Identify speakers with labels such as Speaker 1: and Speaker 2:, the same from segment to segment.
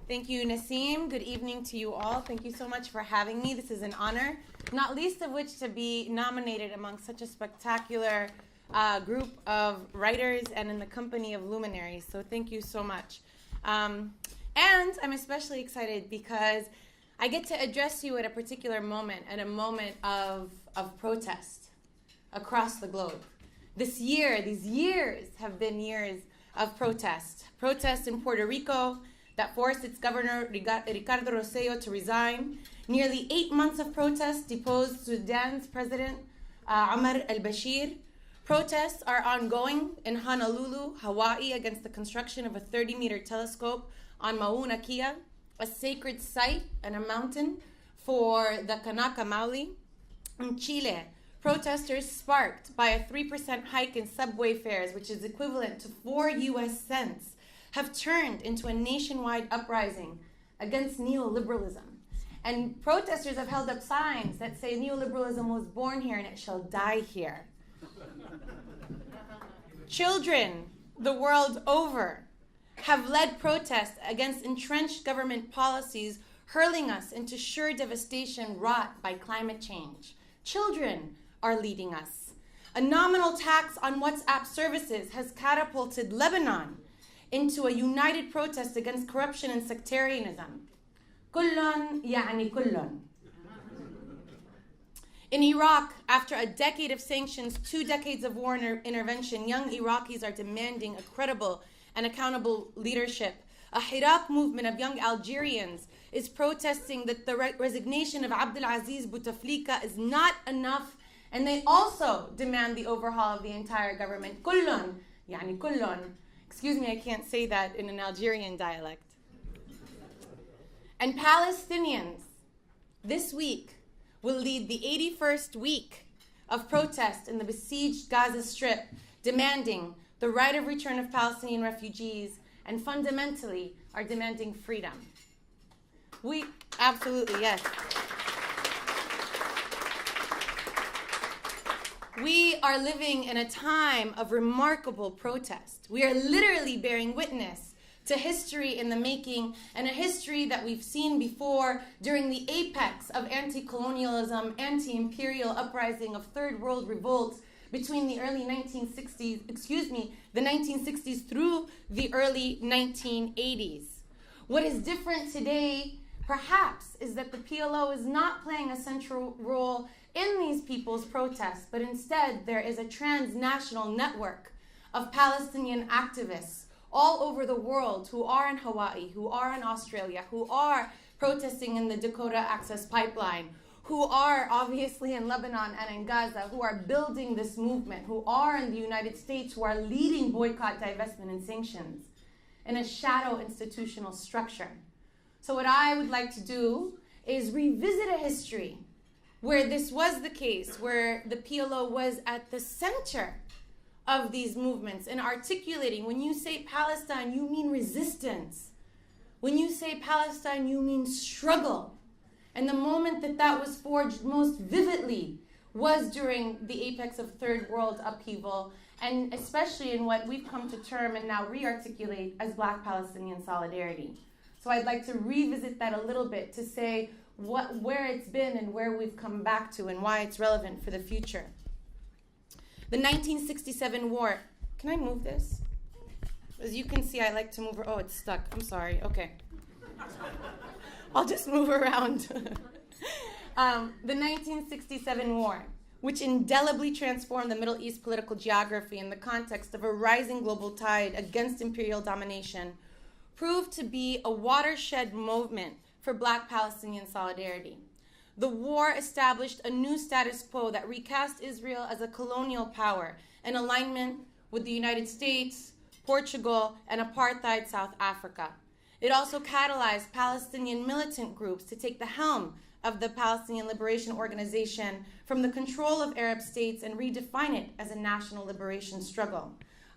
Speaker 1: Thank you, Nassim. Good evening to you all. Thank you so much for having me. This is an honor, not least of which to be nominated among such a spectacular group of writers and in the company of luminaries. So thank you so much. And I'm especially excited because I get to address you at a particular moment, at a moment of protest across the globe. These years have been years of protest. Protest in Puerto Rico that forced its governor, Ricardo Rosselló, to resign. Nearly 8 months of protest deposed Sudan's president, Omar al-Bashir. Protests are ongoing in Honolulu, Hawaii, against the construction of a 30-meter telescope on Mauna Kea, a sacred site and a mountain for the Kanaka Maoli. In Chile, protesters sparked by a 3% hike in subway fares, which is equivalent to 4 US cents, have turned into a nationwide uprising against neoliberalism. And protesters have held up signs that say neoliberalism was born here and it shall die here. Children the world over have led protests against entrenched government policies, hurling us into sure devastation wrought by climate change. Children are leading us. A nominal tax on WhatsApp services has catapulted Lebanon into a united protest against corruption and sectarianism. كلٌ يعني كلٌ. In Iraq, after a decade of sanctions, 2 decades of war intervention, young Iraqis are demanding a credible and accountable leadership. A Hirak movement of young Algerians is protesting that the resignation of Abdelaziz Bouteflika is not enough, and they also demand the overhaul of the entire government. كلٌ يعني كلٌ. Excuse me, I can't say that in an Algerian dialect. And Palestinians this week will lead the 81st week of protest in the besieged Gaza Strip, demanding the right of return of Palestinian refugees, and fundamentally are demanding freedom. Absolutely, yes. We are living in a time of remarkable protest. We are literally bearing witness to history in the making, and a history that we've seen before during the apex of anti-colonialism, anti-imperial uprising of third world revolts between the early 1960s, the 1960s through the early 1980s. What is different today, perhaps, is that the PLO is not playing a central role in these people's protests, but instead there is a transnational network of Palestinian activists all over the world who are in Hawaii, who are in Australia, who are protesting in the Dakota Access Pipeline, who are obviously in Lebanon and in Gaza, who are building this movement, who are in the United States, who are leading boycott, divestment, and sanctions in a shadow institutional structure. So what I would like to do is revisit a history where this was the case, where the PLO was at the center of these movements and articulating, when you say Palestine, you mean resistance. When you say Palestine, you mean struggle. And the moment that that was forged most vividly was during the apex of third world upheaval, and especially in what we've come to term and now re-articulate as Black Palestinian solidarity. So I'd like to revisit that a little bit to say where it's been and where we've come back to and why it's relevant for the future. The 1967 war. Can I move this? As you can see, I like to move. Oh, it's stuck. I'm sorry. Okay. I'll just move around. The 1967 war, which indelibly transformed the Middle East political geography in the context of a rising global tide against imperial domination, proved to be a watershed movement for Black Palestinian solidarity. The war established a new status quo that recast Israel as a colonial power in alignment with the United States, Portugal, and apartheid South Africa. It also catalyzed Palestinian militant groups to take the helm of the Palestinian Liberation Organization from the control of Arab states and redefine it as a national liberation struggle.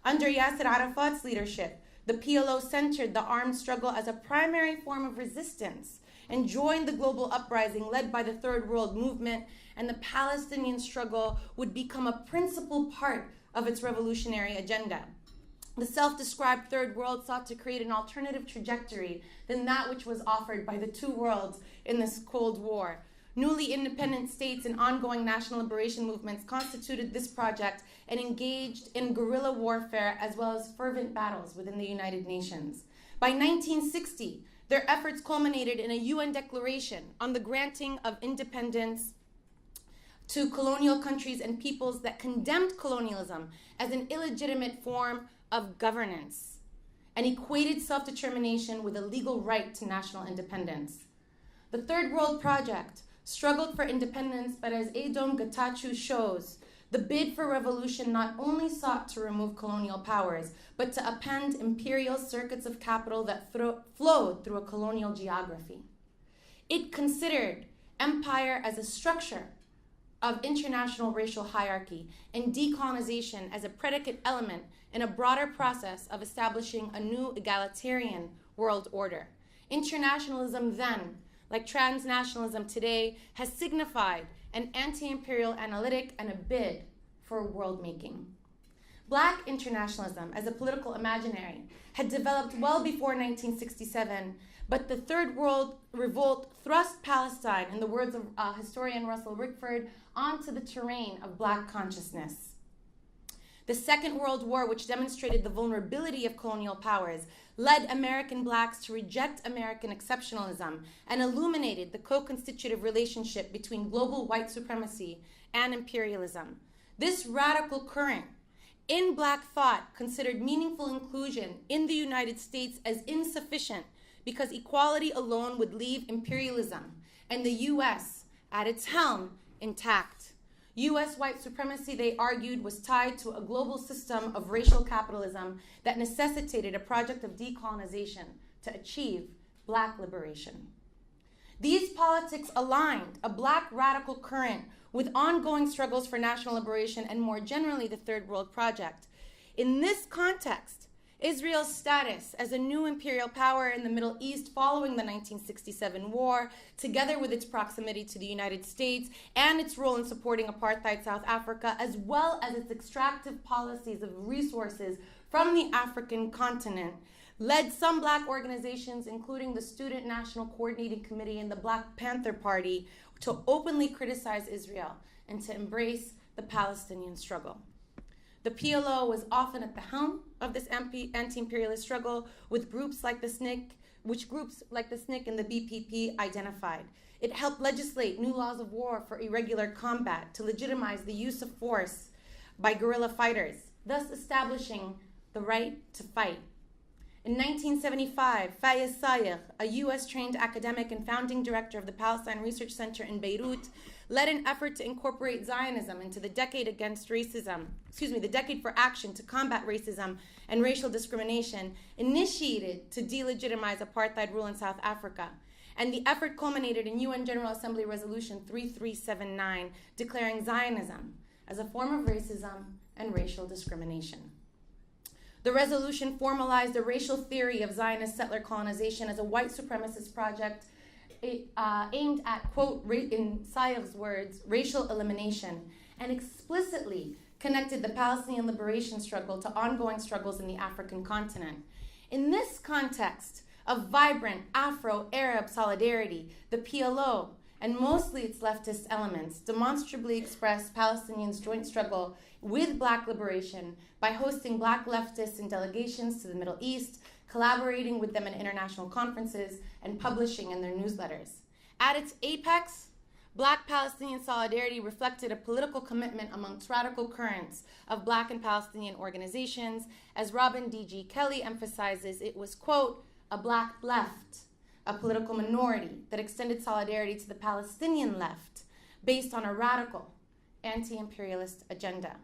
Speaker 1: Under Yasser Arafat's leadership, the PLO centered the armed struggle as a primary form of resistance and joined the global uprising led by the Third World Movement, and the Palestinian struggle would become a principal part of its revolutionary agenda. The self-described third world sought to create an alternative trajectory than that which was offered by the two worlds in this Cold War. Newly independent states and ongoing national liberation movements constituted this project and engaged in guerrilla warfare as well as fervent battles within the United Nations. By 1960, their efforts culminated in a UN declaration on the granting of independence to colonial countries and peoples that condemned colonialism as an illegitimate form of governance and equated self-determination with a legal right to national independence. The Third World Project struggled for independence, but as Edom Getachew shows, the bid for revolution not only sought to remove colonial powers, but to append imperial circuits of capital that flowed through a colonial geography. It considered empire as a structure of international racial hierarchy and decolonization as a predicate element in a broader process of establishing a new egalitarian world order. Internationalism then, like transnationalism today, has signified an anti-imperial analytic and a bid for world making. Black internationalism as a political imaginary had developed well before 1967, but the Third World Revolt thrust Palestine, in the words of historian Russell Rickford, onto the terrain of Black consciousness. The Second World War, which demonstrated the vulnerability of colonial powers, led American Blacks to reject American exceptionalism and illuminated the co-constitutive relationship between global white supremacy and imperialism. This radical current in Black thought considered meaningful inclusion in the United States as insufficient because equality alone would leave imperialism and the U.S. at its helm intact. U.S. white supremacy, they argued, was tied to a global system of racial capitalism that necessitated a project of decolonization to achieve Black liberation. These politics aligned a Black radical current with ongoing struggles for national liberation and more generally the Third World Project. In this context, Israel's status as a new imperial power in the Middle East following the 1967 war, together with its proximity to the United States and its role in supporting apartheid South Africa, as well as its extractive policies of resources from the African continent, led some Black organizations, including the Student National Coordinating Committee and the Black Panther Party, to openly criticize Israel and to embrace the Palestinian struggle. The PLO was often at the helm of this anti-imperialist struggle, with groups like the SNCC, and the BPP identified. It helped legislate new laws of war for irregular combat to legitimize the use of force by guerrilla fighters, thus establishing the right to fight. In 1975, Fayez Sayegh, a U.S.-trained academic and founding director of the Palestine Research Center in Beirut, led an effort to incorporate Zionism into the decade the decade for action to combat racism and racial discrimination, initiated to delegitimize apartheid rule in South Africa. And the effort culminated in UN General Assembly Resolution 3379, declaring Zionism as a form of racism and racial discrimination. The resolution formalized a racial theory of Zionist settler colonization as a white supremacist project aimed at, quote, in Sayegh's words, racial elimination, and explicitly connected the Palestinian liberation struggle to ongoing struggles in the African continent. In this context of vibrant Afro-Arab solidarity, the PLO, and mostly its leftist elements, demonstrably expressed Palestinians' joint struggle with Black liberation by hosting Black leftists in delegations to the Middle East, collaborating with them in international conferences, and publishing in their newsletters. At its apex, Black Palestinian solidarity reflected a political commitment amongst radical currents of Black and Palestinian organizations. As Robin D.G. Kelly emphasizes, it was, quote, a Black left, a political minority that extended solidarity to the Palestinian left based on a radical anti-imperialist agenda.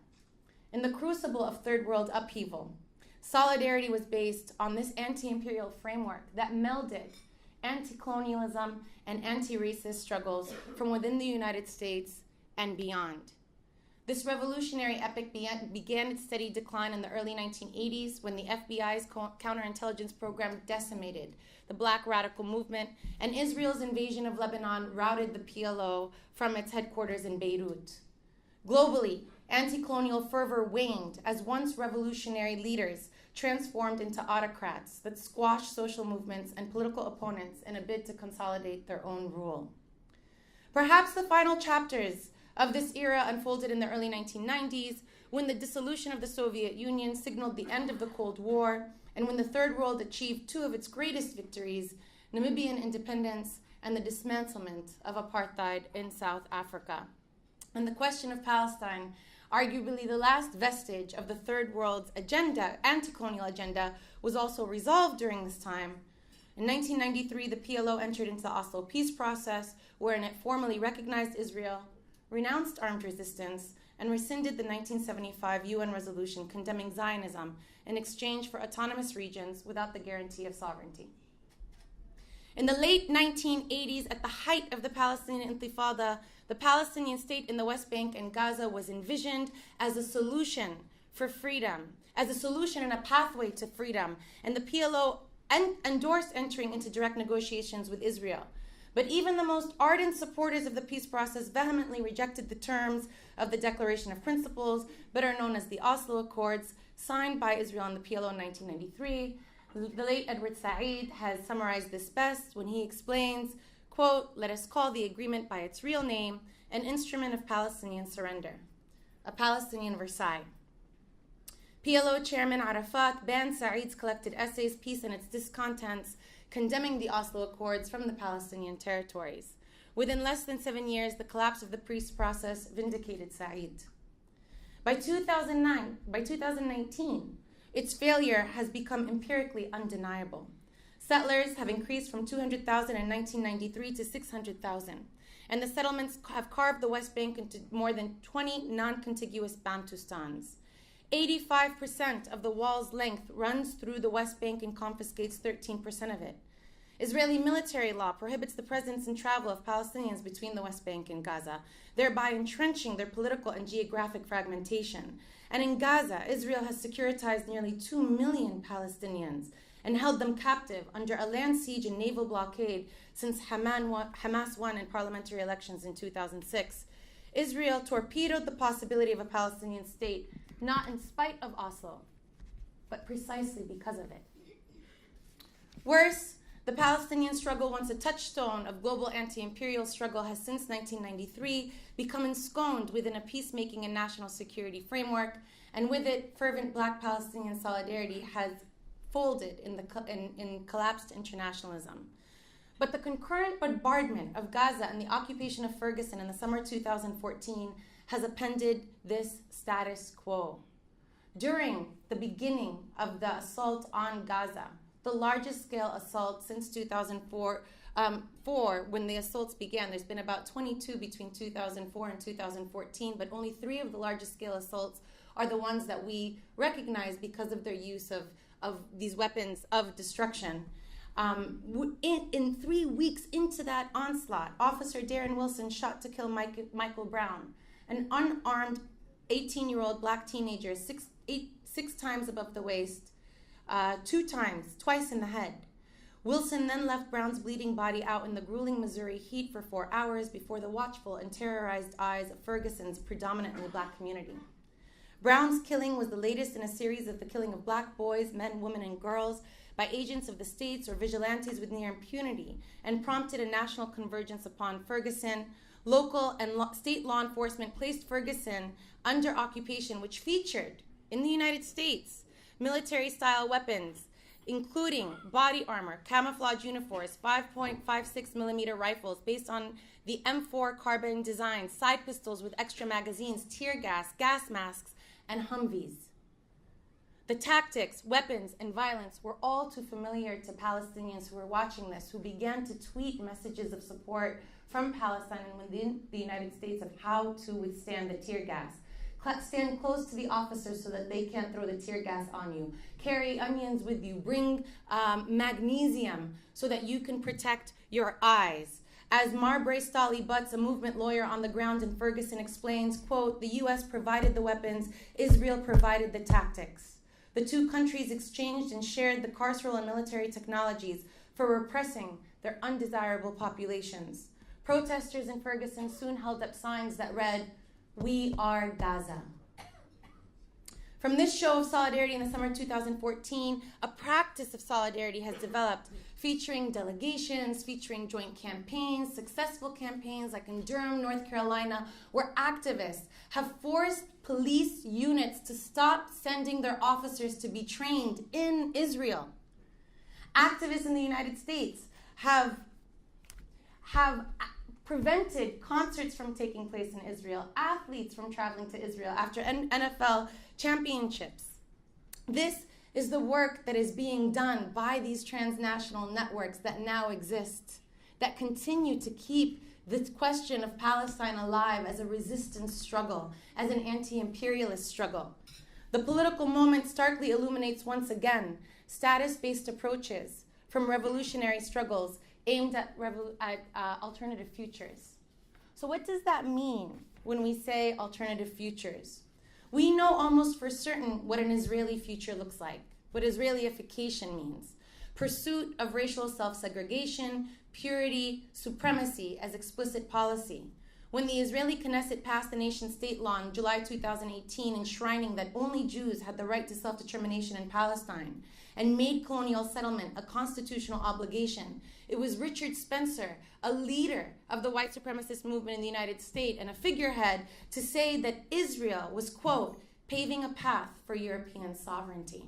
Speaker 1: In the crucible of Third World upheaval, solidarity was based on this anti-imperial framework that melded anti-colonialism and anti-racist struggles from within the United States and beyond. This revolutionary epic began its steady decline in the early 1980s when the FBI's counterintelligence program decimated the Black radical movement, and Israel's invasion of Lebanon routed the PLO from its headquarters in Beirut. Globally, anti-colonial fervor waned as once revolutionary leaders transformed into autocrats that squash social movements and political opponents in a bid to consolidate their own rule. Perhaps the final chapters of this era unfolded in the early 1990s, when the dissolution of the Soviet Union signaled the end of the Cold War, and when the Third World achieved two of its greatest victories, Namibian independence and the dismantlement of apartheid in South Africa. And the question of Palestine, arguably the last vestige of the Third World's agenda, anti-colonial agenda, was also resolved during this time. In 1993, the PLO entered into the Oslo peace process, wherein it formally recognized Israel, renounced armed resistance, and rescinded the 1975 UN resolution condemning Zionism in exchange for autonomous regions without the guarantee of sovereignty. In the late 1980s, at the height of the Palestinian Intifada, the Palestinian state in the West Bank and Gaza was envisioned as a solution for freedom, as a solution and a pathway to freedom, and the PLO endorsed entering into direct negotiations with Israel. But even the most ardent supporters of the peace process vehemently rejected the terms of the Declaration of Principles, better known as the Oslo Accords, signed by Israel and the PLO in 1993. The late Edward Said has summarized this best when he explains, quote, "Let us call the agreement by its real name, an instrument of Palestinian surrender, a Palestinian Versailles." PLO Chairman Arafat banned Said's collected essays, Peace and Its Discontents, condemning the Oslo Accords from the Palestinian territories. Within less than 7 years, the collapse of the peace process vindicated Said. By 2019, its failure has become empirically undeniable. Settlers have increased from 200,000 in 1993 to 600,000, and the settlements have carved the West Bank into more than 20 non-contiguous Bantustans. 85% of the wall's length runs through the West Bank and confiscates 13% of it. Israeli military law prohibits the presence and travel of Palestinians between the West Bank and Gaza, thereby entrenching their political and geographic fragmentation. And in Gaza, Israel has securitized nearly 2 million Palestinians and held them captive under a land siege and naval blockade since Hamas won in parliamentary elections in 2006. Israel torpedoed the possibility of a Palestinian state, not in spite of Oslo, but precisely because of it. Worse, the Palestinian struggle, once a touchstone of global anti-imperial struggle, has since 1993 become ensconced within a peacemaking and national security framework, and with it, fervent Black Palestinian solidarity has folded in collapsed internationalism. But the concurrent bombardment of Gaza and the occupation of Ferguson in the summer 2014 has appended this status quo. During the beginning of the assault on Gaza, the largest scale assault since 2004, when the assaults began. There's been about 22 between 2004 and 2014, but only 3 of the largest scale assaults are the ones that we recognize because of their use of these weapons of destruction. In 3 weeks into that onslaught, Officer Darren Wilson shot to kill Michael Brown, an unarmed 18-year-old Black teenager, six times above the waist, twice in the head. Wilson then left Brown's bleeding body out in the grueling Missouri heat for 4 hours before the watchful and terrorized eyes of Ferguson's predominantly Black community. Brown's killing was the latest in a series of the killing of Black boys, men, women, and girls by agents of the states or vigilantes with near impunity, and prompted a national convergence upon Ferguson. Local and state law enforcement placed Ferguson under occupation, which featured, in the United States, military-style weapons, including body armor, camouflage uniforms, 5.56 millimeter rifles based on the M4 carbine design, side pistols with extra magazines, tear gas, gas masks, and Humvees. The tactics, weapons, and violence were all too familiar to Palestinians who were watching this, who began to tweet messages of support from Palestine and within the United States of how to withstand the tear gas. Stand close to the officers so that they can't throw the tear gas on you. Carry onions with you. Bring magnesium so that you can protect your eyes. As Marbre Stali Butts, a movement lawyer on the ground in Ferguson, explains, quote, "The U.S. provided the weapons, Israel provided the tactics. The two countries exchanged and shared the carceral and military technologies for repressing their undesirable populations." Protesters in Ferguson soon held up signs that read, "We are Gaza." From this show of solidarity in the summer of 2014, a practice of solidarity has developed, featuring delegations, featuring joint campaigns, successful campaigns like in Durham, North Carolina, where activists have forced police units to stop sending their officers to be trained in Israel. Activists in the United States have prevented concerts from taking place in Israel, athletes from traveling to Israel after NFL championships. This is the work that is being done by these transnational networks that now exist, that continue to keep the question of Palestine alive as a resistance struggle, as an anti-imperialist struggle. The political moment starkly illuminates once again status-based approaches from revolutionary struggles aimed at alternative futures. So what does that mean when we say alternative futures? We know almost for certain what an Israeli future looks like, what Israeliification means. Pursuit of racial self-segregation, purity, supremacy as explicit policy. When the Israeli Knesset passed the nation-state law in July 2018 enshrining that only Jews had the right to self-determination in Palestine and made colonial settlement a constitutional obligation, it was Richard Spencer, a leader of the white supremacist movement in the United States and a figurehead, to say that Israel was, quote, paving a path for European sovereignty.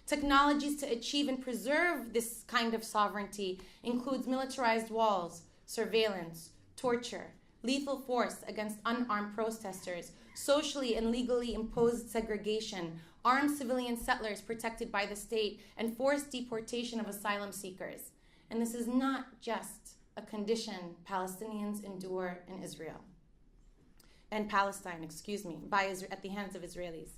Speaker 1: Technologies to achieve and preserve this kind of sovereignty includes militarized walls, surveillance, torture, lethal force against unarmed protesters, socially and legally imposed segregation, armed civilian settlers protected by the state, and forced deportation of asylum seekers. And this is not just a condition Palestinians endure in Israel, and Palestine, at the hands of Israelis.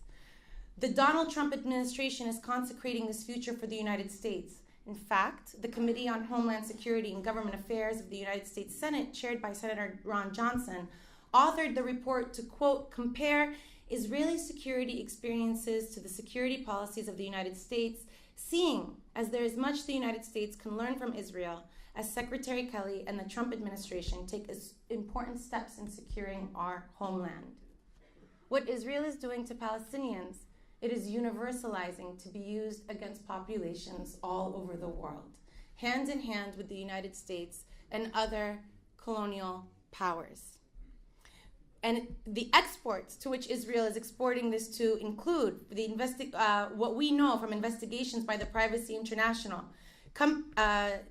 Speaker 1: The Donald Trump administration is consecrating this future for the United States. In fact, the Committee on Homeland Security and Government Affairs of the United States Senate, chaired by Senator Ron Johnson, authored the report to, quote, compare Israeli security experiences to the security policies of the United States, seeing as there is much the United States can learn from Israel as Secretary Kelly and the Trump administration take important steps in securing our homeland. What Israel is doing to Palestinians, it is universalizing to be used against populations all over the world, hand in hand with the United States and other colonial powers. And the exports to which Israel is exporting this to include what we know from investigations by the Privacy International,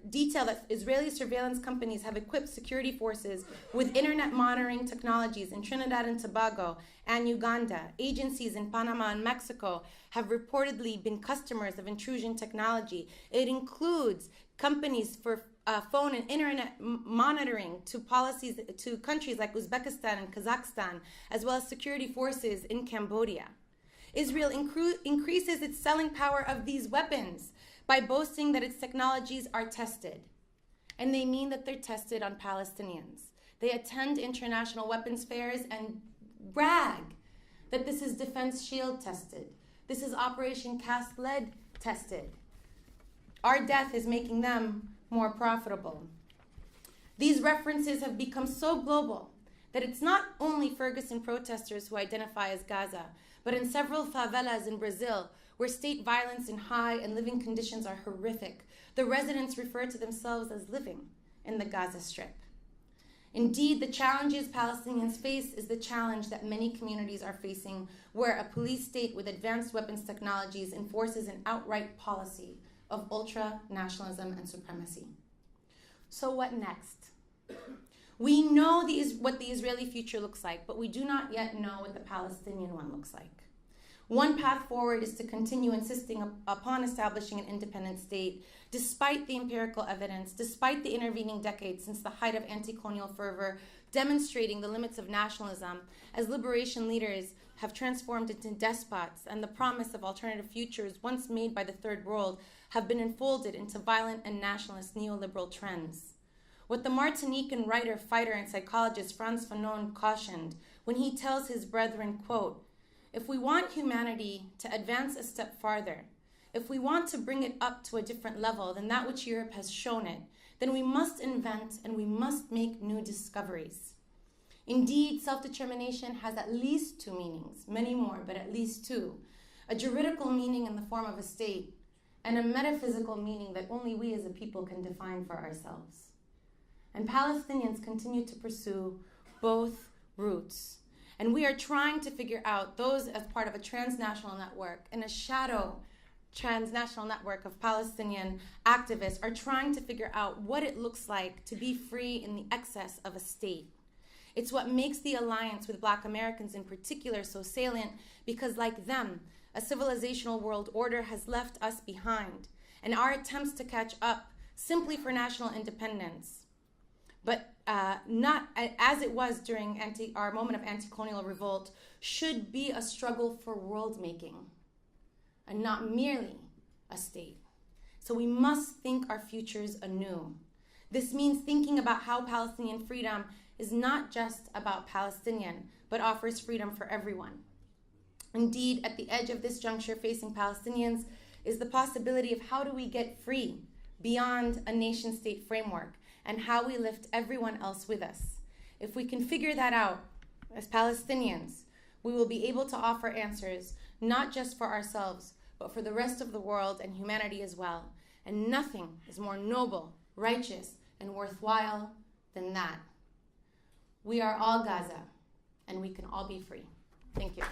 Speaker 1: detail that Israeli surveillance companies have equipped security forces with internet monitoring technologies in Trinidad and Tobago and Uganda. Agencies in Panama and Mexico have reportedly been customers of intrusion technology. It includes companies for phone and internet monitoring to policies to countries like Uzbekistan and Kazakhstan, as well as security forces in Cambodia. Israel increases its selling power of these weapons by boasting that its technologies are tested. And they mean that they're tested on Palestinians. They attend international weapons fairs and brag that this is Defense Shield tested. This is Operation Cast Lead tested. Our death is making them more profitable. These references have become so global that it's not only Ferguson protesters who identify as Gaza, but in several favelas in Brazil, where state violence and high and living conditions are horrific, the residents refer to themselves as living in the Gaza Strip. Indeed, the challenges Palestinians face is the challenge that many communities are facing, where a police state with advanced weapons technologies enforces an outright policy of ultra-nationalism and supremacy. So what next? We know what the Israeli future looks like, but we do not yet know what the Palestinian one looks like. One path forward is to continue insisting upon establishing an independent state, despite the empirical evidence, despite the intervening decades since the height of anti-colonial fervor, demonstrating the limits of nationalism, as liberation leaders have transformed into despots, and the promise of alternative futures once made by the Third World have been enfolded into violent and nationalist neoliberal trends. What the Martinican writer, fighter, and psychologist Frantz Fanon cautioned when he tells his brethren, quote, if we want humanity to advance a step farther, if we want to bring it up to a different level than that which Europe has shown it, then we must invent and we must make new discoveries. Indeed, self-determination has at least two meanings, many more, but at least two. a juridical meaning in the form of a state, and a metaphysical meaning that only we as a people can define for ourselves. And Palestinians continue to pursue both routes. And we are trying to figure out, those as part of a transnational network, and a shadow transnational network of Palestinian activists are trying to figure out what it looks like to be free in the excess of a state. It's what makes the alliance with Black Americans in particular so salient, because like them, a civilizational world order has left us behind, and our attempts to catch up simply for national independence, but not as it was during our moment of anti-colonial revolt, should be a struggle for world making and not merely a state. So we must think our futures anew. This means thinking about how Palestinian freedom is not just about Palestinian, but offers freedom for everyone. Indeed, at the edge of this juncture facing Palestinians is the possibility of how do we get free beyond a nation-state framework, and how we lift everyone else with us. If we can figure that out as Palestinians, we will be able to offer answers not just for ourselves, but for the rest of the world and humanity as well. And nothing is more noble, righteous, and worthwhile than that. We are all Gaza, and we can all be free. Thank you.